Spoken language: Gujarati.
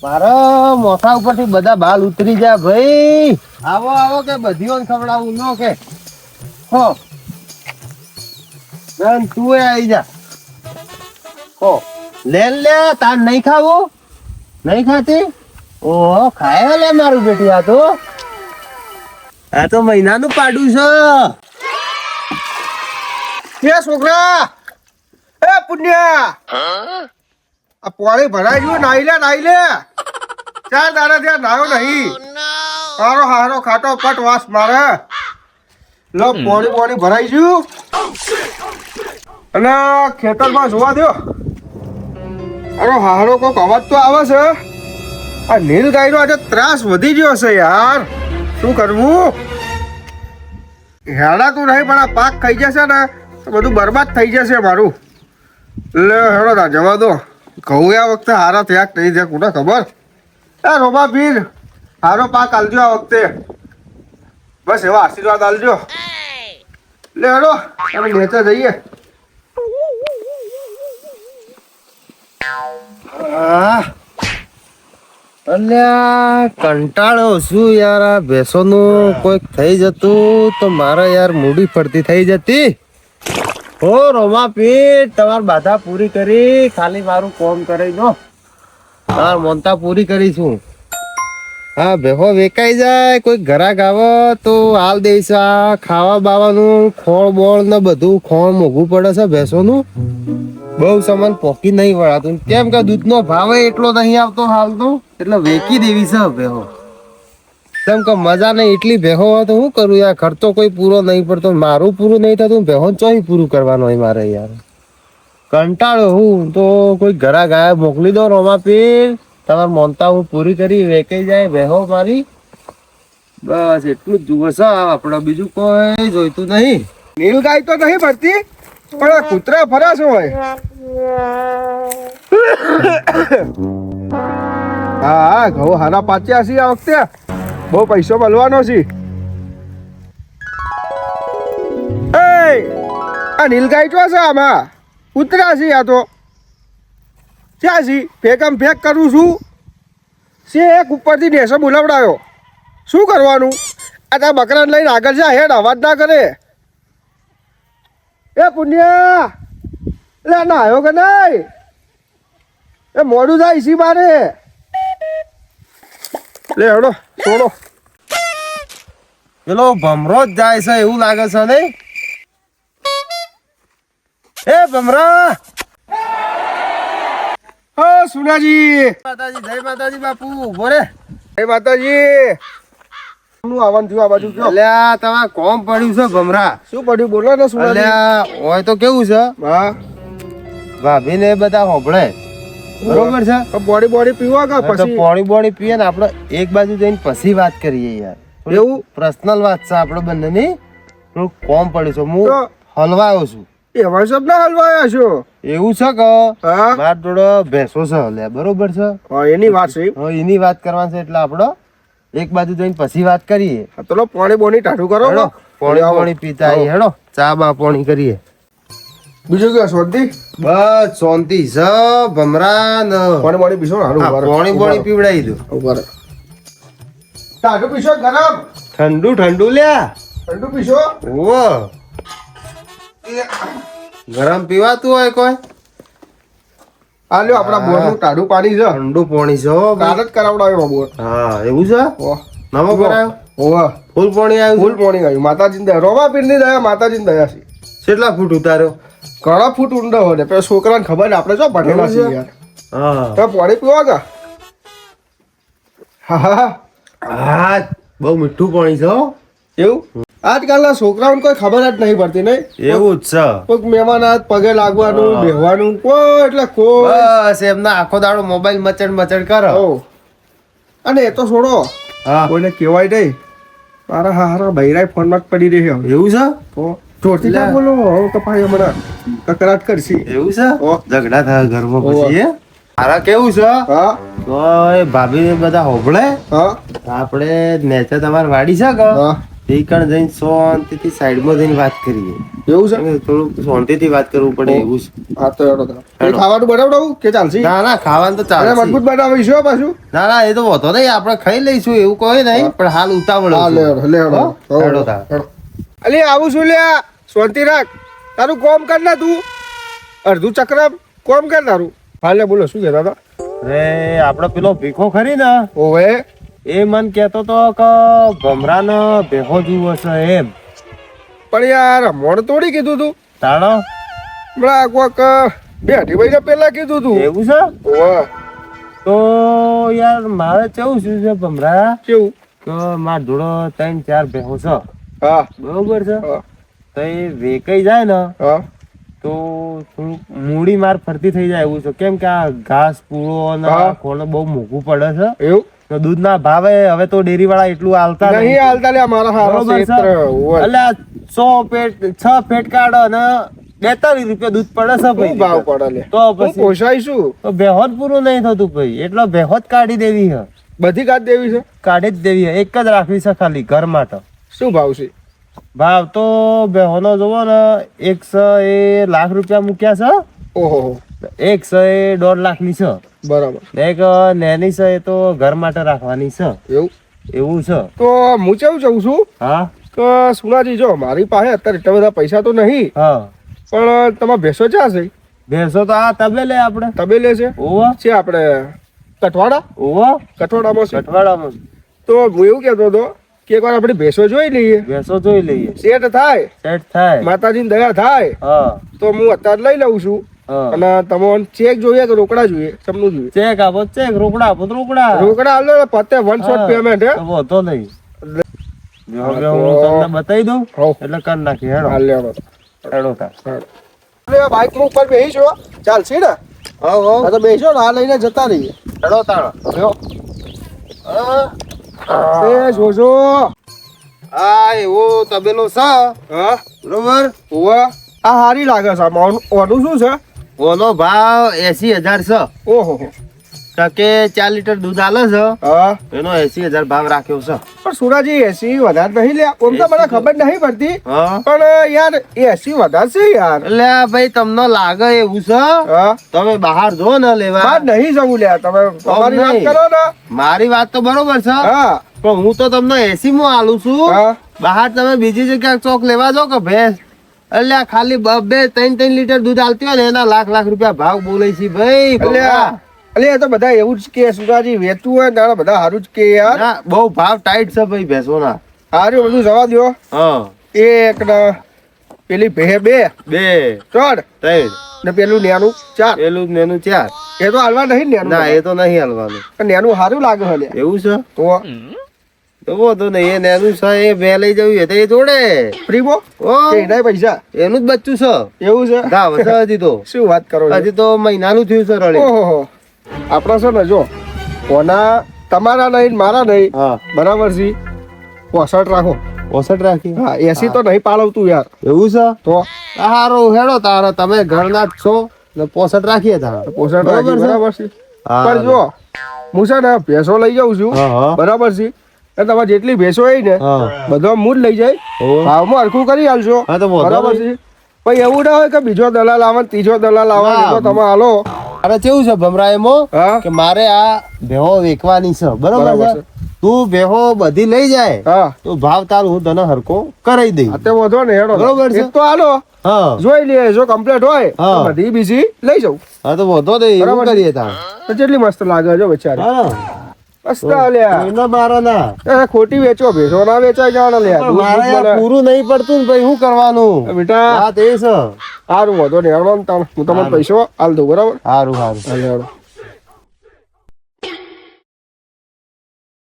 મારા મોથા ઉપરથી બધા બાલ ઉતરી જાય ભાઈ. આવો આવો કે બધીઓ ખવડાવું ન કે હો બેન તું આવી જા હો લે તાર નહીં ખાવું નહીં ખાતી ઓહો ખાય લે મારું બેટી આ તો મહિનાનું પાડું છે એ છોકરા એ પુણ્યા આ પાણી ભરાઈ ગયું નાઈ લે 4 દાડા ત્યાં નાયો નહીં હારો હારો ખાટો પટ વાસ મારે લો પાણી ભરાઈ ગયું અને ખેતરમાં જોવા દો અરે હારો કોક અવાજ તો આવે છે આ નીલગાયનો આજે ત્રાસ વધી ગયો છે યાર શું કરવું હેડાતું નહીં પણ આ પાક ખાઈ જશે ને તો બધું બરબાદ થઈ જશે મારું લે હેડો ના જવા દો ઘઉં આ વખતે હારા થયા નહીં થયા કોને ખબર એ રોબા પીર હારો પાક આલજો આ વખતે બસ એવા આશીર્વાદ આલજો લે હેડો અમે નેચે જઈએ અલ્યા કંટાળો શું યાર આ ભેંસોનું કોઈક થઈ જતું તો મારે યાર મૂડી ફરતી થઈ જતી હો રોમા પીઠ તમારી બાધા પૂરી કરી ખાલી મારું કોમ કરી દો તાર મોનતા પૂરી કરીશું હા ભેહો વેકાઈ જાય કોઈ ઘરાક આવે તો હાલ દઈશ આ ખાવા બાવાનું ખોળ બોળ ને બધું ખોળ મોઘું પડે છે ભેંસોનું બહુ સામાન પોકી નહીં વળાતું કેમ કે દૂધનો ભાવ એટલો નહીં આવતો હાલ તો એટલે વેકી દેવી છે ભેહો કેમ કે મજા નહીં એટલી ભેહો હોય તો હું કરું યાર ખર્ચો કોઈ પૂરો નહીં પડતો મારું પૂરું નહીં થતું ભેહો ચોહી પૂરું કરવાનું હોય મારે યાર કંટાળો હું તો કોઈ ઘરા ગાયા મોકલી દો રોમા પીર તમારે મોનતા હું પૂરી કરી વેકાઈ જાય ભેહો મારી બસ એટલું જ જુઓ છે આપણે બીજું કોઈ જોઈતું નહીં નીલગાય તો નહીં ભરતી પણ આ કૂતરા ફરે છે હોય હા ઘઉં હારા પાચ્યા છે આ વખતે બહુ પૈસો મળવાનો છે આ નીલગાય તો છે આમાં કૂતરા છે આ તો ક્યાં છે ફેકમ ફેક કરું છું એક ઉપરથી નેસો બોલાવડાયો શું કરવાનું આ ત્યાં બકરાને લઈને આગળ જા હેડ અવાજ ના કરે એ પુણ્યા લે ના આવ્યો કે નહીં એ મોડું જાય સી મારે લે હડો છોડો પેલો ભમરો જ જાય છે એવું લાગે છે નહીં એ ભમરા હા સુનાજી માતાજી જય માતાજી બાપુ ઉભો રે જય માતાજી આવવાનું થયું આ બાજુ અલ્યા તમારે કોમ પડ્યું છે ભમરા શું પડ્યું બોલો ને સુનાજી અલ્યા હોય તો કેવું છે હા ભાભી ને બધા હોભળે બરોબર છે બોડી પીવા કે પછી પોણી પીએ ને આપણે એક બાજુ જઈને પછી વાત કરીએ યાર એવું પર્સનલ વાત છે આપણે બંનેની થોડું કોમ પડ્યું છે હું હલવાયો છું એવા શબ્દ હલવાયા છો એવું છે કે હા માર જોડે ભેંસો છે લે બરોબર છે એની વાત છે એની વાત કરવાની છે એટલે આપણે એક બાજુ જઈને પછી વાત કરીએ ચલો પાણી બોની ટાઢું કરો પાણી પીતા આવીએ હેડો ચા બા પાણી કરીએ બીજું કે શાંતિ બસ શાંતિ છે ભમરા ને પાણી પીશો ને પાણી પીવડાવી દો ઉપર ટાઢું પીશો ગરમ ઠંડુ લ્યા ઠંડુ પીશો ઓ ગરમ પીવાતું હોય કોઈ આ લ્યો આપણા બોરનું ટાઢું પાણી છે ઠંડુ પાણી છે કાલ જ કરાવડાવ્યો બોર હા એવું છે નવો કરાયો ઓવા ફૂલ પાણી આવ્યું ફૂલ પાણી આવ્યું માતાજીની દયા રોમા પીરની દયા માતાજીની દયા છે કેટલા ફૂટ ઉતાર્યો ઘણા ફૂટ ઊંડો હોય પેલા છોકરાને ખબર ને આપણે શું ભણેલા છે યાર હા તો પાણી પીવા કા હા બહુ મીઠું પાણી છે એવું આજકાલના છોકરાઓને કોઈ ખબર જ નહીં પડતી નહીં એવું જ છે કોઈક મહેમાન આજ પગે લાગવાનું બેહવાનું કોઈ એટલે કોઈ બસ એમના આખો દાડો મોબાઈલ મચડ કરે અને એ તો છોડો કોઈને કહેવાય નહીં મારા હારા બૈરાય ફોનમાં જ પડી રહી એવું છે જોરથી ના બોલો કપાઈ હમણાં કકરાટ કરશી એવું છે ઝઘડા થાય ઘરમાં પછી મારા કેવું છે હા તો ભાભી બધા હોભળે હા આપણે નેચે તમારી વાડી છે કે એ કણ જઈને શાંતિથી સાઈડમાં જઈને વાત કરીએ. એવું છે? થોડું શાંતિથી વાત કરવું પડે એવું છે. હા તો હેડો તાર. એ ખાવાનું બનાવડાવું કે ચાલશે? ના ના ખાવાનું તો અરે ચાલે. મજબૂત બનાવીશું હો પાછું. ના ના એ તો વાંધો નહીં, આપણે ખાઈ લઈશું એવું કોઈ નહીં, પણ હાલ ઉતાવળ હા છે. લે હેડો, લે હેડો. હો? હેડો તાર. હેડો. અલી આવું છું લ્યા, શાંતિ રાખ. તારું કોમ કર ને તું. અડધું ચક્ર કોમ કર તારું. હા લે બોલો શું કહેતા હતા? અરે આપણે પેલો ભીખો ખરી ને, ઓવે એ મન કહેતો તો કે ભમરાનો ભેહો જુઓ છે એમ. પણ યાર મોડ તોડી કીધું તું. તાણો હમણાં કોક બે અઢી મહિના પહેલા કીધું તું. એવું છે? ઓવે તો યાર મારે કેવું શું છે ભમરા, કેવું? કે માર જોડો 3-4 ભેહો છે, હા બરોબર છે. હા તો એ વેકાઈ જાય ને હા તો થોડુંક મૂડી માર ફરતી થઈ જાય એવું છે. કેમ કે આ ઘાસ પૂળો અને હા. ખોળો બહુ મોંઘું પડે છે. એવું તો દૂધના ભાવે હવે તો ડેરી વાળા એટલું આલતા નહીં હાલતા લ્યા મારા હારા બરોબર છે. ક્ષેત્ર. ઓવે. એટલે આ 100 પેટ 6 પેટ કાઢો અને 42 રૂપિયા દૂધ પડે છે શું ભાઈ. ભાવ પડે લે? તો હું પછી પોસાય શું? તો બેહોત પૂરું નહીં થતું ભાઈ, એટલે બેહોત કાઢી દેવી છે. બધી કાઢ દેવી છે? કાઢી જ દેવી છે, એક જ રાખવી છે ખાલી ઘર માટે. શું ભાવ છે? ભાવ તો બેહોનો જોવો ને, એક છે એ લાખ રૂપિયા મૂક્યા છે, ઓહો એક છે એ 1.5 લાખની છે, બરાબર. ને એક નેની છે એ તો ઘર માટે રાખવાની છે. એવું એવું છે. તો હું કેવું ચાહું છું હા કે સુનાજી જો મારી પાસે અત્યારે એટલા બધા પૈસા તો નહીં, હા પણ તમારા ભેંસો ક્યાં છે? ભેંસો તો આ તબેલે આપણે. તબેલે છે? ઓવા છે આપણે કઠવાડા? ઓવા કઠવાડામાં છે. કઠવાડામાં તો હું એવું કહેતો હતો કે એકવાર આપણે ભેંસો જોઈ લઈએ, ભેંસો જોઈ લઈએ, સેટ થાય, સેટ થાય. માતાજીની દયા થાય હા તો હું અત્યારે લઈ લઉં છું. હા. અને તમને ચેક જોઈએ કે રોકડા જોઈએ? સમનું જોઈએ? ચેક આપો ચેક, રોકડા આપો તો રોકડા. રોકડા આલો ને પતે વન શોટ હા. પેમેન્ટ હે. તો વાંધો નહીં. હા, હવે તો- હું તમને બતાવી દઉં હોવ. એટલે કરી નાખી. હેડો હાલ લેવાનો. હેડો તાર. આપણે બાઇક ઉપર બેસીશો ચાલશે ને? હા તો બેસો ને, આ લઈને જતા રહીએ. હેડો તાર. લ્યો. એ જોજો. આ એવો તબેલો છે, હા બરોબર. ઓવા આ હારી લાગે છે. આમાં ઓનું શું છે? ઓનો ભાવ 80,000 છે. ઓહો ટકે 4 લીટર દૂધ આલે છે, હા એનો 80,000 ભાવ રાખ્યો છે. પણ સુરાજી એસી વધારે નહીં લે. આમ તો મને ખબર નહીં પડતી, હા પણ યાર એસી વધારે છે યાર. એટલે આ ભાઈ તમને લાગે એવું છે, હા તમે બહાર જો ને લેવા. બાર નહીં જવું લે. તમે તમારી વાત નહીં. કરો ને. મારી વાત તો બરોબર છે, હા પણ હું તો તમને 80 માં આલું છું. હા બહાર તમે બીજી જગ્યાએ ચોક લેવા જાઓ કે ભેંસ, એટલે આ ખાલી 2-3 લીટર દૂધ આલતી હોય ને એના લાખ રૂપિયા ભાવ બોલે છે ભાઈ. એટલે એટલે એ તો બધા એવું જ કે સુરાજી વેચવું હોય ને બધા સારું જ કે યાર. ના, બહુ ભાવ ટાઈટ છે ભાઈ ભેંસોના. સારું બધું જવા દો. હા એક ને પેલી ભે બે 2 ત્રણ 3 ને પેલું નેનું 4. પેલું ને એનું 4. એ તો હાલવા નહીં ને નેનું. ના એ તો નહીં હાલવાનું. પણ નેનું સારું લાગે હલે. એવું છે તો તો વાંધો નહીં. એ નેનું છે એ બે લઈ જવું હોય તો એ જોડે. ફ્રીબો ઓ કે એનાય પૈસા એનું જ બચ્ચું છે. એવું છે? ગાવ છે હજી તો. શું વાત કરો છો? હજી તો મહિનાનું થયું છે રડે. ઓહો આપણા છે ને જો કોના તમારા નહીં મારા નહીં હા બરાબર છે. 65 રાખો. 65 રાખી. હા 80 તો નહીં પાળવતું યાર. એવું છે? તો હારું હેડો તારે, તમે ઘરના જ છો ને 65 રાખીએ તારે. 65 રાખી બરાબર છે. હા. પણ જો હું છે ને ભેંસો લઈ જાઉં છું હા, હા. બરાબર છે. એટલે તમારે જેટલી ભેંસો હોય ને હા. બધો મૂળ લઈ જાય, ઓહો. ભાવમાં હરખું કરી આલશો. હા, તો વાંધો બરાબર નહીં. છે. પછી એવું ના હોય કે બીજો દલાલ આવે ને ત્રીજો દલાલ આવે ને ના. તો તમે હાલો. અરે કેવું છે ભમરા એમાં હા કે મારે આ ભેહો વેચવાની છે, બરોબર બરાબર છે. છે. તું ભેહો બધી લઈ જાય હા તો ભાવ તાર હું તને હરકો કરાઈ દઈ. આ તે વધો ને હેડો. બરોબર છે. એક તો હાલો હા જોઈ લઈએ, જો કમ્પ્લીટ હોય તો હા. બધી બીજી લઈ જાઉં. હા તો વધો નહીં, એવું બરાબર છે. કરીએ તાર. તો કેટલી મસ્ત લાગે જો બચારી. હા મસ્ત લ્યા. એના મારા ના. એ ખોટી વેચો ભેંસો ના વેચાય જાણ લ્યા. પણ દૂધ મારે દૂધ યાર મળે. પૂરું નહીં પડતું ને ભાઈ, શું કરવાનું? બેટા વાત એ છે. સારું વધો ને હેડો ને તાણ. હું તમને હારું. પૈસો હાલ દઉં બરાબર. સારું સારું. હાલ હેડો.